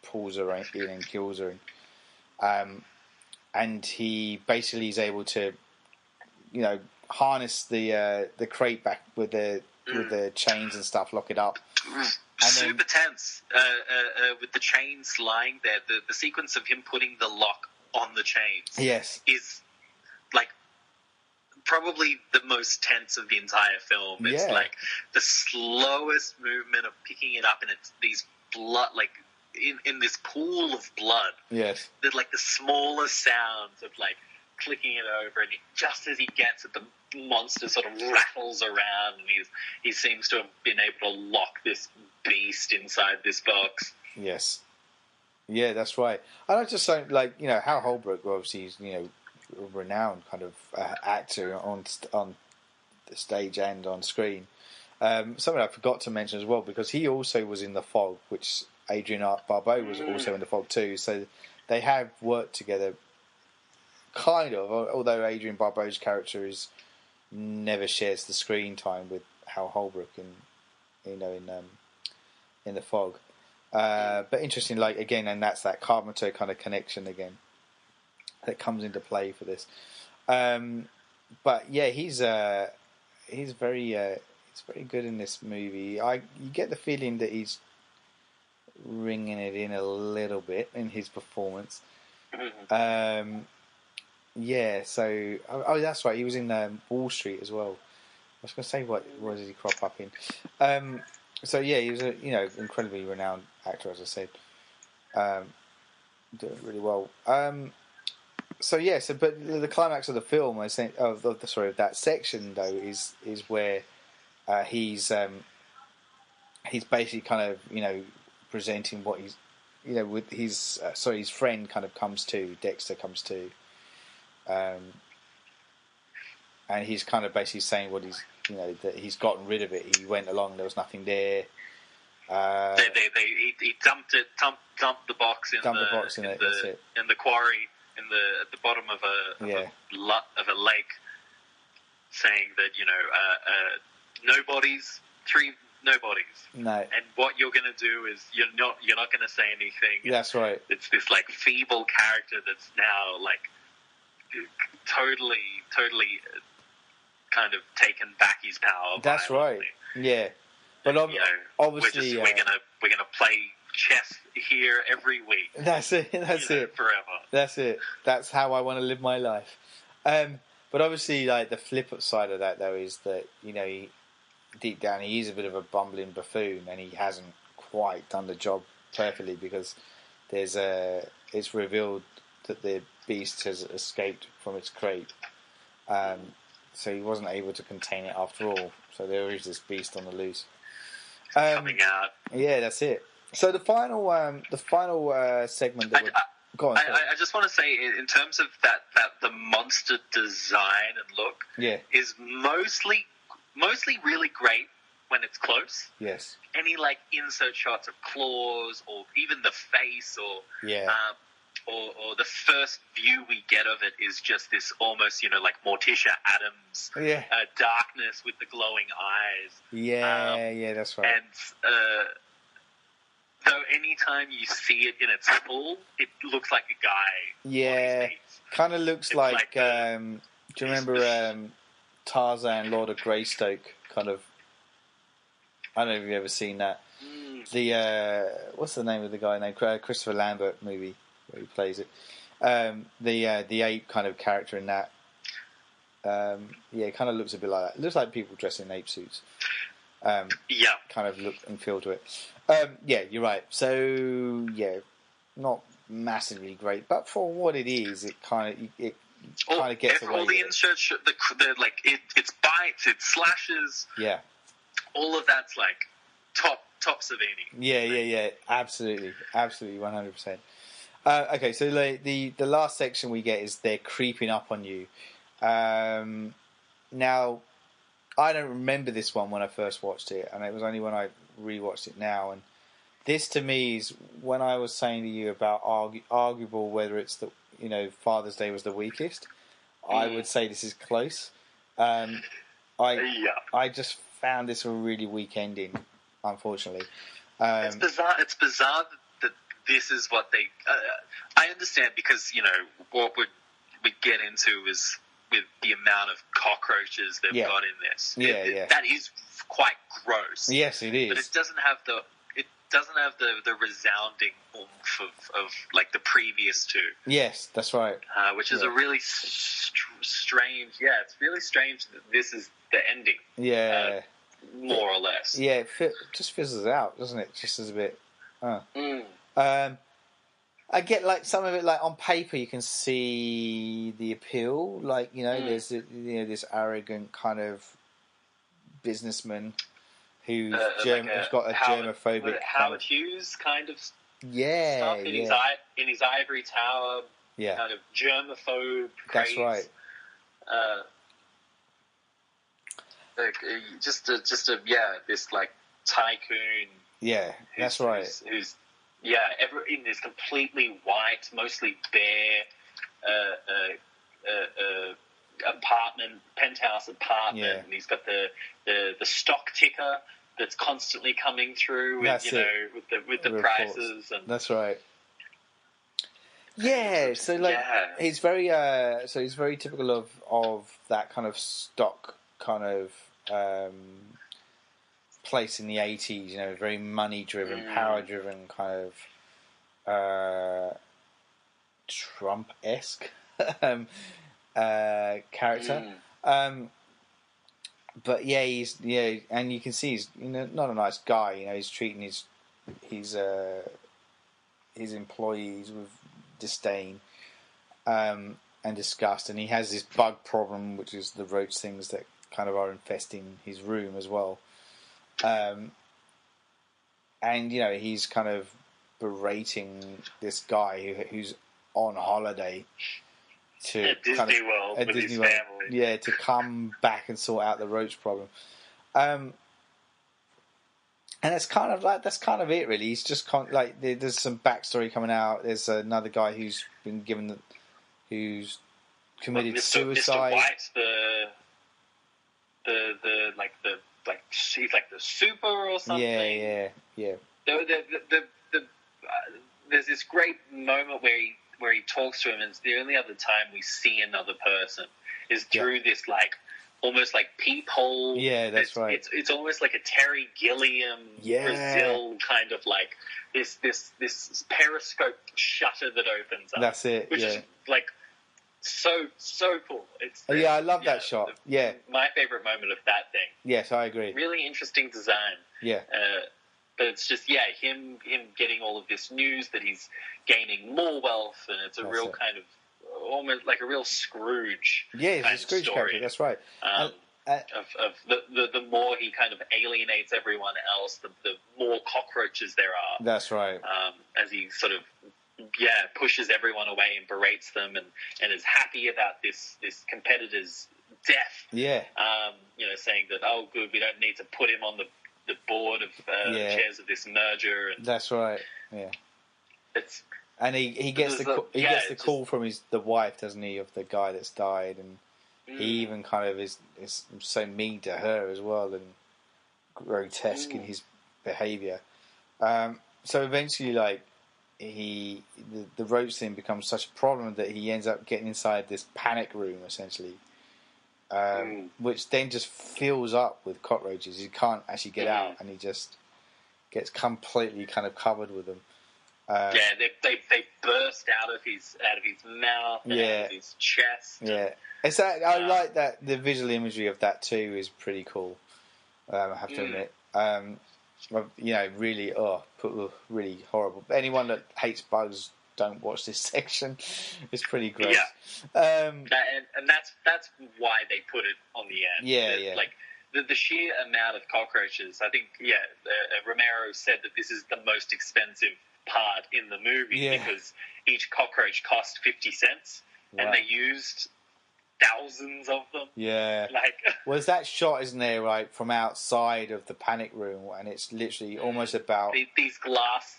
pulls her in and kills her. And he basically is able to, harness the crate back with the the chains and stuff, lock it up. Super tense with the chains lying there. The sequence of him putting the lock on the chains, yes, is like probably the most tense of the entire film. It's like the slowest movement of picking it up, and it's these blood, like in this pool of blood. Yes, there's like the smallest sounds of like clicking it over, and just as he gets it, the monster sort of rattles around, and he seems to have been able to lock this beast inside this box. Yes, yeah, that's right. And I just don't like, Hal Holbrook, obviously, is a renowned kind of actor on the stage and on screen. Something I forgot to mention as well, because he also was in The Fog, which Adrian Barbeau was also in The Fog too. So they have worked together, kind of. Although Adrian Barbeau's character never shares the screen time with Hal Holbrook in The Fog. But interesting, like again, and that's that Carpenter kind of connection again that comes into play for this. But yeah, he's very good in this movie. You get the feeling that he's ringing it in a little bit in his performance. Yeah, so that's right. He was in Wall Street as well. I was going to say what did he crop up in? So yeah, he was a incredibly renowned actor, as I said, doing really well. But the climax of the film, I think, of that section though, is where he's basically kind of presenting what he's with his his friend kind of Dexter comes to, and he's kind of basically saying what he's that he's gotten rid of it. He went along, there was nothing there. He dumped the box in the quarry at the bottom of a lake, saying that three nobodies. No. And what you're going to do is you're not going to say anything. That's right. It's this like feeble character that's now like totally kind of taken back his power. That's violently. Right. Yeah. But obviously we're gonna play chess here every week. That's it. That's it. Forever. That's it. That's how I want to live my life. But obviously, like the flip side of that, though, is that he, deep down, he is a bit of a bumbling buffoon, and he hasn't quite done the job perfectly, because it's revealed that the beast has escaped from its crate. So he wasn't able to contain it after all. So there is this beast on the loose. Coming out. Yeah, that's it. So the final segment that go on. I just want to say, in terms of that the monster design and look, is mostly really great when it's close. Yes. Any like insert shots of claws, or even the face, or or the first view we get of it is just this almost like Morticia Addams darkness with the glowing eyes. Yeah, that's right. And though anytime you see it in its full, it looks like a guy. Yeah, kind of looks like do you remember Tarzan, Lord of Greystoke? Kind of. I don't know if you've ever seen that. The what's the name of the guy named Christopher Lambert movie where he plays it? The ape kind of character in that. It kind of looks a bit like that. It looks like people dressed in ape suits. Kind of look and feel to it. You're right. So not massively great, but for what it is, it kind of gets away. All the inserts, its bites, its slashes. Yeah. All of that's like top Savini. Yeah. Absolutely, 100%. Okay, so the last section we get is they're creeping up on you. Now, I don't remember this one when I first watched it, and it was only when I rewatched it now. And this, to me, is when I was saying to you about arguable whether it's the Father's Day was the weakest. I would say this is close. I just found this a really weak ending, unfortunately. It's bizarre that this is what they. I understand, because what we get into is with the amount of cockroaches they've got in this. That is quite gross. Yes, it is. But it doesn't have the resounding oomph of like the previous two. Yes, that's right. Which is a really strange. Yeah, it's really strange that this is the ending. Yeah, more or less. Yeah, it just fizzles out, doesn't it? Just as a bit. I get like some of it, like on paper, you can see the appeal. Like there's this arrogant kind of businessman who's who's got a germophobic Howard Hughes kind of stuff in his ivory tower. Yeah, kind of germaphobe. That's right. This like tycoon. Yeah, that's right. Who's in this completely white, mostly bare penthouse apartment, and he's got the stock ticker that's constantly coming through with the prices, and that's right. Yeah, so like he's very typical of that kind of stock kind of place in the 80s, very money driven, power driven kind of Trump-esque character. But and you can see he's not a nice guy. He's treating his employees with disdain and disgust, and he has this bug problem, which is the roach things that kind of are infesting his room as well. And he's kind of berating this guy who's on holiday to at Disney World with his family. To come back and sort out the roach problem. And that's kind of it, really. He's just like there's some backstory coming out. There's another guy who's been given who's committed suicide. Mr. White, he's like the super or something. Yeah. There's this great moment where he talks to him, and it's the only other time we see another person is through this like almost like peephole. Yeah, that's right. It's almost like a Terry Gilliam Brazil kind of like this periscope shutter that opens up. That's it. Which is like so cool. I love that shot. Yeah, my favorite moment of that thing. Yes, I agree. Really interesting design. Yeah. But it's just him getting all of this news that he's gaining more wealth, and it's a real kind of almost like a real Scrooge. Yeah, it's a Scrooge character. That's right. Of the more he kind of alienates everyone else, the more cockroaches there are. That's right. As he sort of pushes everyone away and berates them, and is happy about this competitor's death. Yeah. Saying that good, we don't need to put him on the board of chairs of this merger. And that's right. Yeah. And he gets the call from the wife, doesn't he, of the guy that's died, and he even kind of is so mean to her as well, and grotesque in his behaviour. So eventually, like the roach thing becomes such a problem that he ends up getting inside this panic room essentially. Which then just fills up with cockroaches. He can't actually get out, and he just gets completely kind of covered with them. They burst out of his mouth and out of his chest. Yeah, it's that I like that. The visual imagery of that too is pretty cool. I have to admit. Really, really horrible. Anyone that hates bugs, don't watch this section. It's pretty gross. Yeah. And that's why they put it on the end. Yeah. Like the sheer amount of cockroaches. I think Romero said that this is the most expensive part in the movie because each cockroach cost 50 cents, and they used thousands of them. Yeah. There's that shot, isn't there, right, from outside of the panic room, and it's literally almost about these glass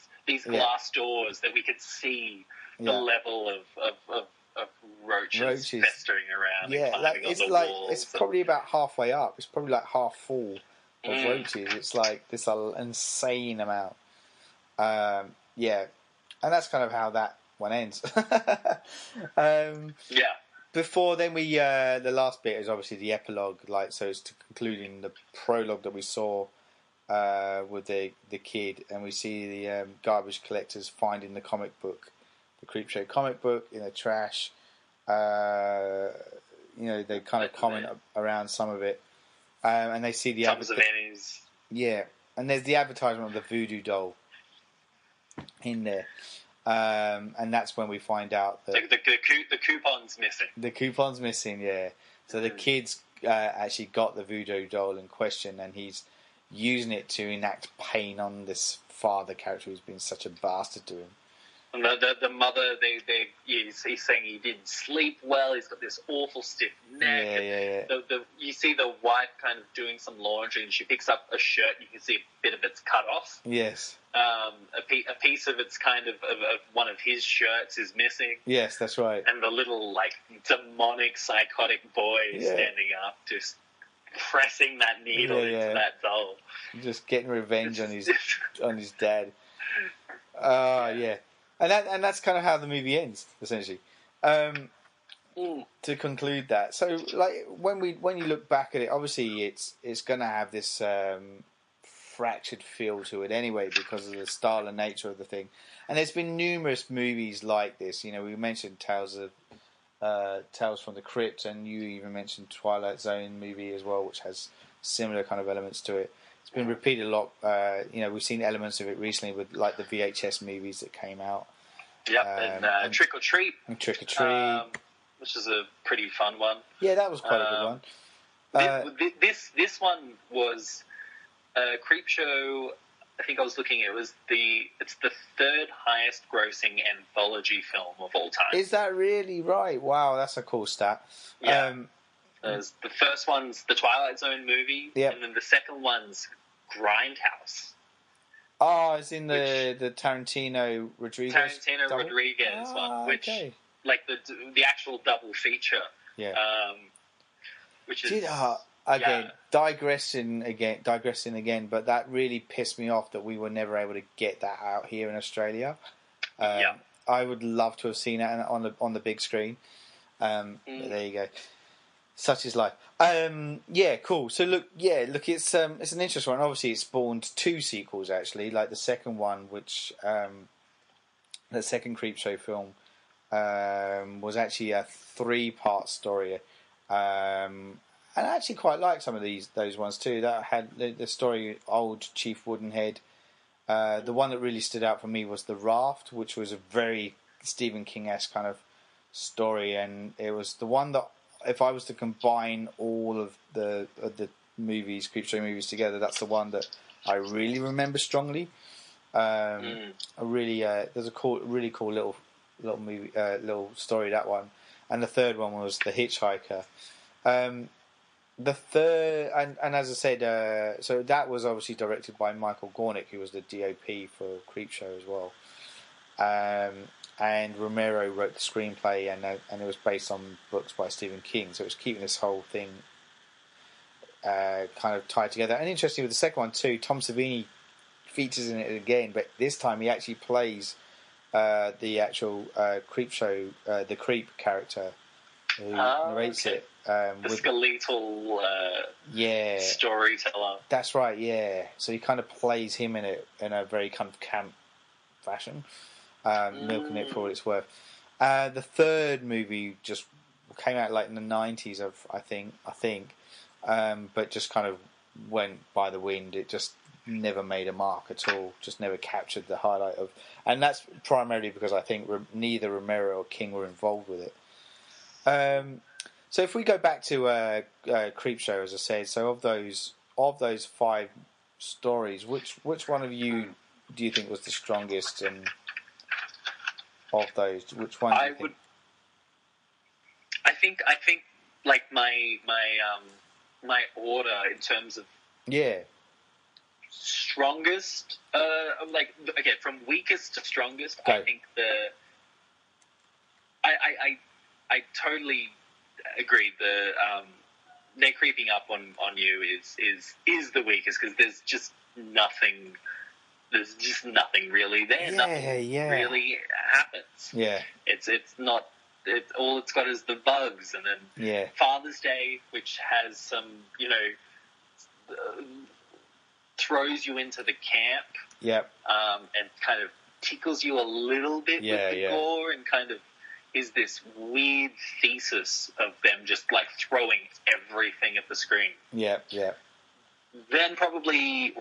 doors that we could see the level of roaches festering around. Yeah, it's probably about halfway up. It's probably like half full of roaches. It's like this insane amount. And that's kind of how that one ends. before then, we the last bit is obviously the epilogue. Like, so it's to concluding the prologue that we saw with the kid, and we see the garbage collectors finding the comic book, the Creepshow comic book, in the trash. They kind of comment around some of it, and they see the yeah, and there's the advertisement of the voodoo doll in there, and that's when we find out that the coupon's missing. The coupon's missing, yeah. So the kid's actually got the voodoo doll in question, and he's using it to enact pain on this father character who's been such a bastard to him. And the mother, he's saying he didn't sleep well. He's got this awful stiff neck. Yeah. You see the wife kind of doing some laundry, and she picks up a shirt. You can see a bit of it's cut off. Yes. A piece of it's kind of one of his shirts is missing. Yes, that's right. And the little demonic, psychotic boy is standing up, just pressing that needle into that doll, just getting revenge on his dad. Yeah. And that's kind of how the movie ends, essentially. To conclude that, so when you look back at it, obviously it's going to have this fractured feel to it anyway because of the style and nature of the thing. And there's been numerous movies like this. We mentioned Tales from the Crypt, and you even mentioned Twilight Zone movie as well, which has similar kind of elements to it. It's been repeated a lot. We've seen elements of it recently with the VHS movies that came out. Yep, and Trick or Treat. Trick or Treat, which is a pretty fun one. Yeah, that was quite a good one. This one was Creepshow. I think I was looking. It's the third highest grossing anthology film of all time. Is that really right? Wow, that's a cool stat. Yeah. The first one's the Twilight Zone movie, and then the second one's Grindhouse. Oh, it's in the Tarantino Rodriguez one, which the actual double feature. Yeah. Which is digressing again, but that really pissed me off that we were never able to get that out here in Australia. I would love to have seen it on the big screen. There you go. Such is life. Cool. So look, it's an interesting one. Obviously, it spawned 2 sequels actually. Like the second one, which the second Creepshow film was actually a 3-part story, and I actually quite like some of those ones too. That had the story Old Chief Woodenhead. The one that really stood out for me was the Raft, which was a very Stephen King-esque kind of story, and it was the one that, if I was to combine all of the Creepshow movies together, that's the one that I really remember strongly. There's a really cool little movie, little story, that one. And the third one was the Hitchhiker. The third, and as I said, so that was obviously directed by Michael Gornick, who was the DOP for Creepshow as well. And Romero wrote the screenplay, and it was based on books by Stephen King, so it was keeping this whole thing kind of tied together. And interesting with the second one too, Tom Savini features in it again, but this time he actually plays the actual Creepshow, the Creep character who narrates it. The skeletal storyteller. That's right, yeah. So he kind of plays him in it in a very kind of camp fashion. Milking it for all it's worth. The third movie just came out in the 90s, I think, but just kind of went by the wind. It just never made a mark at all. Just never captured the highlight of, and that's primarily because I think neither Romero or King were involved with it. So if we go back to Creepshow, as I said, so of those 5 stories, which one of you do you think was the strongest and? Of those, which one? I think like my order in terms of strongest, from weakest to strongest. I think I totally agree. They're creeping up on you is the weakest because there's just nothing. There's just nothing really there. Nothing really happens. Yeah, it's not all it's got is the bugs, and then Father's Day, which has some, throws you into the camp, and kind of tickles you a little bit with the gore, and kind of is this weird thesis of them just like throwing everything at the screen. Then probably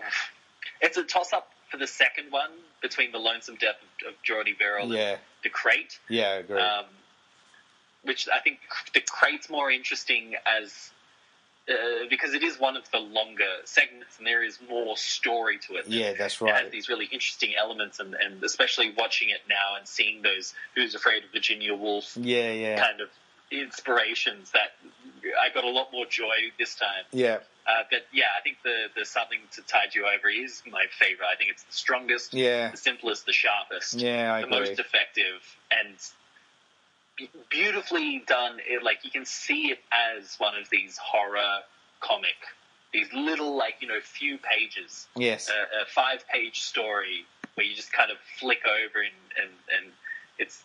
it's a toss-up for the second one between The Lonesome Death of Geordie Verrill and The Crate. Yeah, I agree. Which I think The Crate's more interesting as because it is one of the longer segments, and there is more story to it. Yeah, that's right. It has these really interesting elements, and especially watching it now and seeing those Who's Afraid of Virginia Woolf kind of inspirations, that I got a lot more joy this time. But I think the Something to Tide You Over is my favorite. I think it's the strongest, the simplest, the sharpest, I the agree. most effective, and beautifully done. Like, you can see it as one of these horror comic, these little, few pages. Yes. A 5-page story where you just kind of flick over and it's,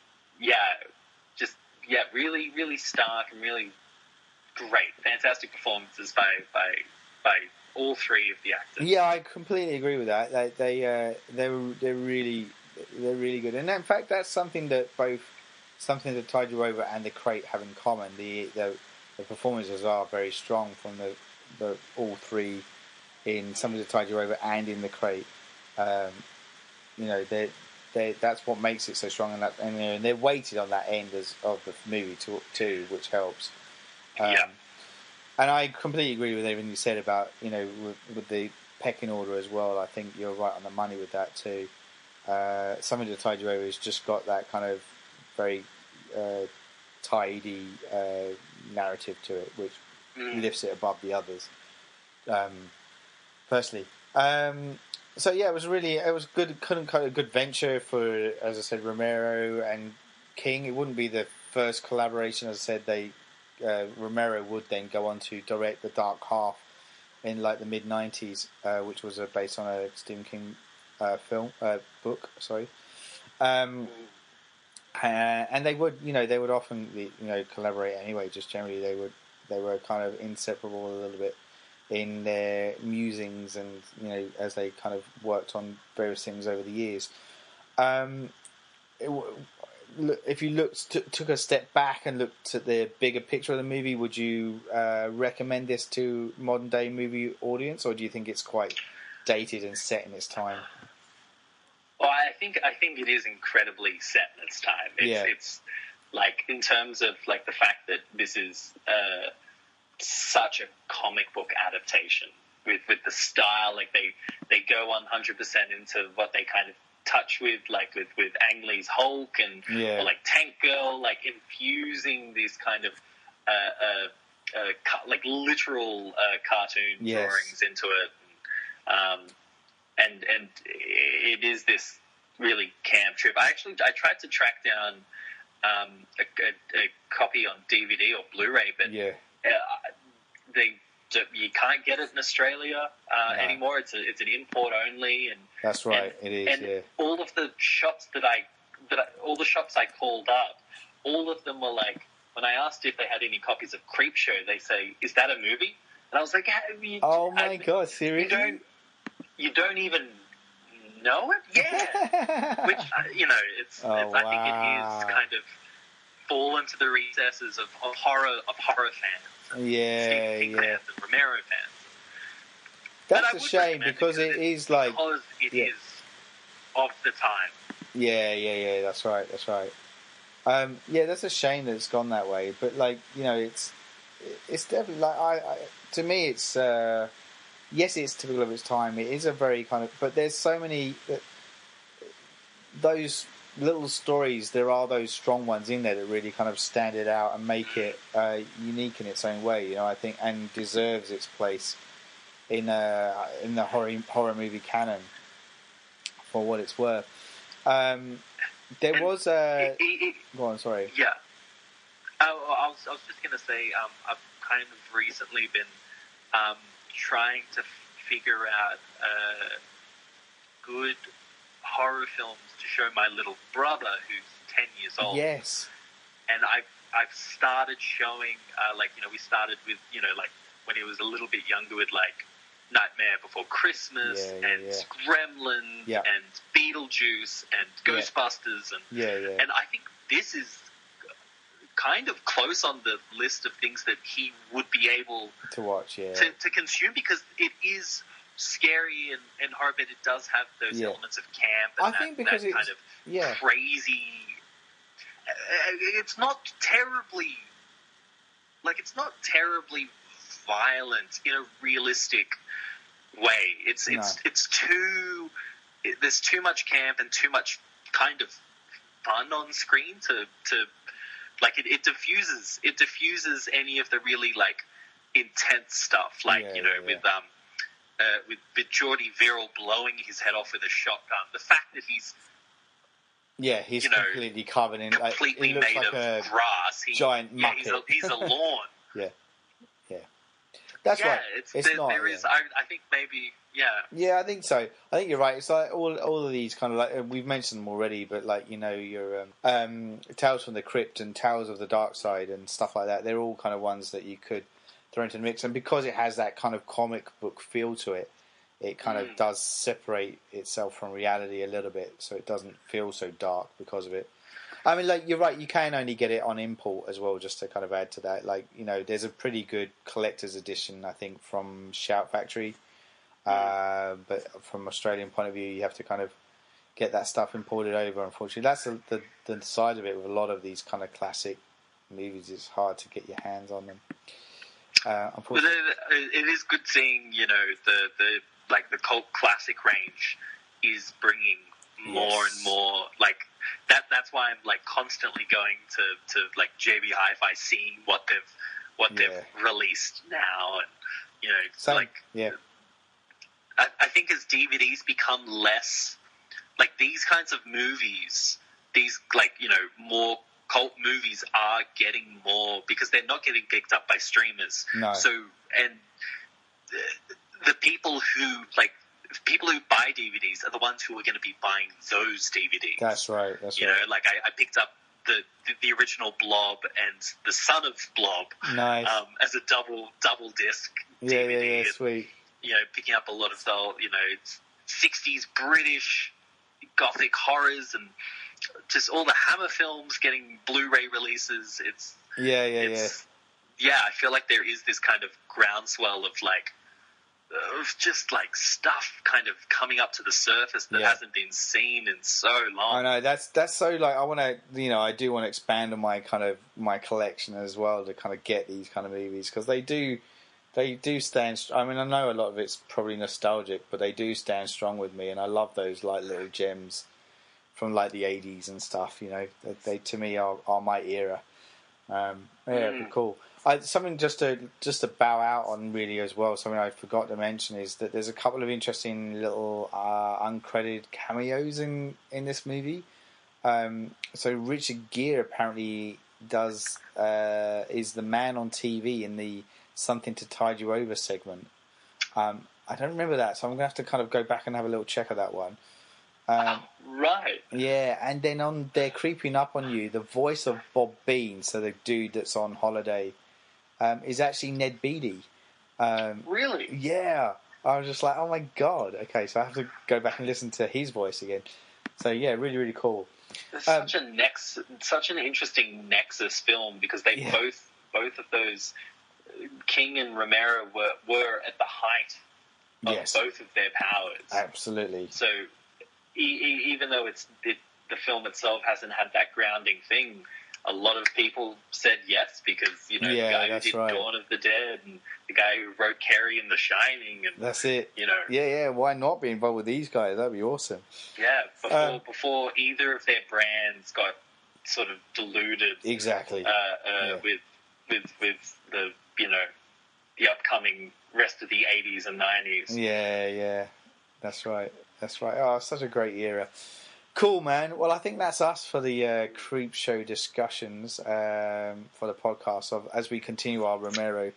really, really stark and really great. Fantastic performances by all three of the actors. Yeah, I completely agree with that. They're really good. And in fact, that's something that both Something That Tide You Over and The Crate have in common. The performances are very strong from the all three in Something That Tide You Over and in The Crate. That's what makes it so strong, and they're weighted on that end of the movie too, which helps. And I completely agree with everything you said about with the pecking order as well. I think you're right on the money with that too. Something to Tide You Over has just got that kind of very tidy narrative to it, which lifts it above the others. Personally, so yeah, it was good. Couldn't cut a good venture for, as I said, Romero and King. It wouldn't be the first collaboration. As I said, Romero would then go on to direct The Dark Half in like the mid '90s, which was based on a Stephen King book. Sorry. And they would often collaborate anyway. Just generally, they were kind of inseparable a little bit in their musings, and as they kind of worked on various things over the years. If you took a step back and looked at the bigger picture of the movie, would you recommend this to modern day movie audience, or do you think it's quite dated and set in its time? Well, I think it is incredibly set in its time. It's like, in terms of like the fact that this is such a comic book adaptation with the style. Like they go 100% into what they kind of touch with, like with Ang Lee's Hulk or like Tank Girl, like infusing these kind of like literal cartoon drawings into it. And it is this really camp trip. I tried to track down a copy on DVD or Blu-ray, but you can't get it in Australia anymore. It's an import only, and that's right. It is. And all of the shops all the shops I called up, all of them were like, when I asked if they had any copies of Creepshow, they say, "Is that a movie?" And I was like, "Oh my god, seriously? You don't even know it?" Yeah. Which, it's I think it is kind of fallen to the recesses of horror fans. Yeah. Stephen King fans and Romero fans. That's a shame, because it is like... Because it is of the time. Yeah, that's right. That's a shame that it's gone that way. But, it's definitely, to me, it's... yes, it's typical of its time. It is a very kind of... But there's so many... those little stories, there are those strong ones in there that really kind of stand it out and make it unique in its own way, I think, and deserves its place in the horror movie canon, for what it's worth. There was a... Go on, sorry. Yeah. I was just going to say, I've kind of recently been trying to figure out good horror films to show my little brother, who's 10 years old. Yes. and I've started showing we started with like when he was a little bit younger with like Nightmare Before Christmas and Gremlins and Beetlejuice and Ghostbusters and I think this is kind of close on the list of things that he would be able to watch, to consume, because it is scary and horror, but it does have those elements of camp and I think because that kind of crazy. It's not terribly violent in a realistic way. It's too. There's too much camp and too much kind of fun on screen to like it diffuses any of the really like intense stuff, like with Jordy Verrill blowing his head off with a shotgun. The fact that he's completely covered in completely made like of grass. Giant muppet. He's a lawn. That's right. There is. I think maybe. Yeah, I think so. I think you're right. It's like all of these kind of like we've mentioned them already, but like your Tales from the Crypt and Tales of the Dark Side and stuff like that. They're all kind of ones that you could throw into the mix, and because it has that kind of comic book feel to it, it kind of does separate itself from reality a little bit, so it doesn't feel so dark because of it. I mean, like, you're right, you can only get it on import as well, just to kind of add to that. Like, there's a pretty good collector's edition, I think, from Shout Factory. But from Australian point of view, you have to kind of get that stuff imported over, unfortunately. That's the side of it with a lot of these kind of classic movies. It's hard to get your hands on them. Unfortunately. But it is good seeing, the cult classic range is bringing more and more, like, that's why I'm like constantly going to like JB Hi-Fi, seeing what they've released now, and I think as DVDs become less like these kinds of movies, these more cult movies are getting more because they're not getting picked up by streamers. No. So and the people who buy DVDs are the ones who are going to be buying those DVDs. That's right. Like I picked up the original Blob and the Son of Blob, nice, as a double disc DVD. Yeah, sweet. Picking up a lot of the 60s British gothic horrors and just all the Hammer films getting Blu-ray releases. I feel like there is this kind of groundswell of just like stuff kind of coming up to the surface that hasn't been seen in so long. I know that's so like I want to I do want to expand on my collection as well to kind of get these kind of movies, because they do stand. I mean, I know a lot of it's probably nostalgic, but they do stand strong with me, and I love those like little gems from like the 80s and stuff. They to me are my era. But cool. Something just to bow out on really as well. Something I forgot to mention is that there's a couple of interesting little uncredited cameos in this movie. So Richard Gere apparently is the man on TV in the Something to Tide You Over segment. I don't remember that, so I'm gonna have to kind of go back and have a little check of that one. Right. Yeah, and then on They're Creeping Up on You, the voice of Bob Bean, so the dude that's on holiday, is actually Ned Beatty. Really? Yeah. I was just like, oh my god. Okay, so I have to go back and listen to his voice again. So yeah, really, really cool. It's such an interesting Nexus film, because they both of those, King and Romero were at the height of both of their powers. Absolutely. So even though the film itself hasn't had that grounding thing, a lot of people said yes, because the guy who did Dawn of the Dead and the guy who wrote Carrie and The Shining, and that's it. Why not be involved with these guys? That'd be awesome. Yeah, before either of their brands got sort of diluted. Exactly. With the upcoming rest of the 80s and 90s. Yeah. That's right. Oh, such a great era. Cool, man. Well, I think that's us for the Creepshow discussions for the podcast as we continue our Romero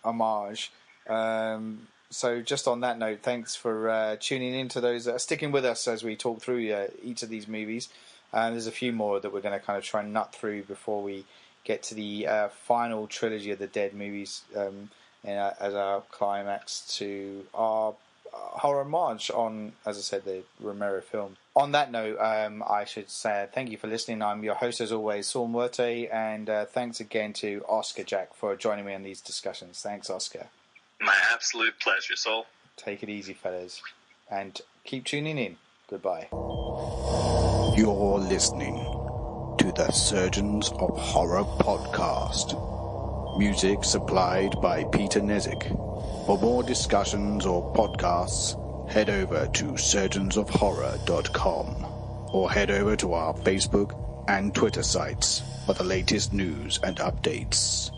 homage. So just on that note, thanks for tuning in to those that are sticking with us as we talk through each of these movies. And there's a few more that we're going to kind of try and nut through before we get to the final trilogy of the Dead movies as our climax to our horror homage on, as I said, the Romero film. On that note, I should say thank you for listening. I'm your host, as always, Saul Muerte, and thanks again to Oscar Jack for joining me on these discussions. Thanks, Oscar. My absolute pleasure, Saul. Take it easy, fellas, and keep tuning in. Goodbye. You're listening to the Surgeons of Horror podcast. Music supplied by Peter Nezik. For more discussions or podcasts, head over to surgeonsofhorror.com or head over to our Facebook and Twitter sites for the latest news and updates.